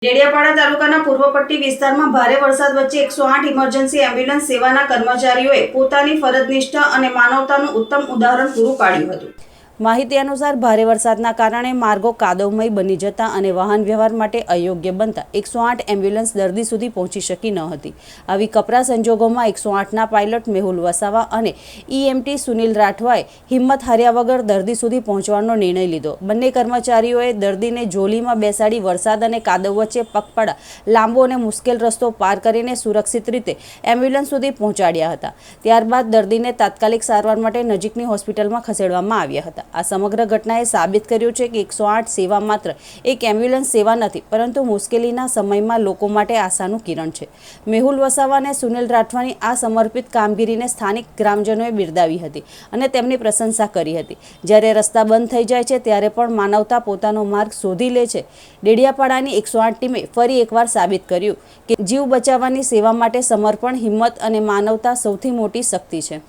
ડેડિયાપાડા તાલુકાના પૂર્વ પટ્ટી વિસ્તારમાં ભારે વરસાદ વચ્ચે 108 ઇમરજન્સી એમ્બ્યુલન્સ સેવાના કર્મચારીઓએ પોતાની ફરજ નિષ્ઠા અને માનવતાનું ઉત્તમ ઉદાહરણ પૂરું પાડ્યું હતું। માહિતી અનુસાર ભારે વરસાદના કારણે માર્ગો કાદવમય બની જતા અને વાહન વ્યવહાર માટે અયોગ્ય બનતા 108 એમ્બ્યુલન્સ દર્દી સુધી પહોંચી શકી ન હતી। આવી કપરા સંજોગોમાં 108ના પાયલટ મેહુલ વસાવા અને ઈએમટી સુનિલ રાઠવાએ હિંમત હાર્યા વગર દર્દી સુધી પહોંચવાનો નિર્ણય લીધો। બંને કર્મચારીઓએ દર્દીને જોલીમાં બેસાડી વરસાદ અને કાદવ વચ્ચે પગપાળા લાંબો અને મુશ્કેલ રસ્તો પાર કરીને સુરક્ષિત રીતે એમ્બ્યુલન્સ સુધી પહોંચાડ્યા હતા। ત્યારબાદ દર્દીને તાત્કાલિક સારવાર માટે નજીકની હોસ્પિટલમાં ખસેડવામાં આવ્યા હતા। આ સમગ્ર ઘટનાએ સાબિત કર્યું છે કે 108 સેવા માત્ર એક એમ્બ્યુલન્સ સેવા નથી, પરંતુ મુશ્કેલીના સમયમાં લોકો માટે આશાનું કિરણ છે। મેહુલ વસાવા અને સુનિલ રાઠવાની આ સમર્પિત કામગીરીને સ્થાનિક ગ્રામજનોએ બિરદાવી હતી અને તેમની પ્રશંસા કરી હતી। જ્યારે રસ્તા બંધ થઈ જાય છે ત્યારે પણ માનવતા પોતાનો માર્ગ શોધી લે છે। ડેડિયાપાડાની 108 ટીમે ફરી એકવાર સાબિત કર્યું કે જીવ બચાવવાની સેવા માટે સમર્પણ, હિંમત અને માનવતા સૌથી મોટી શક્તિ છે।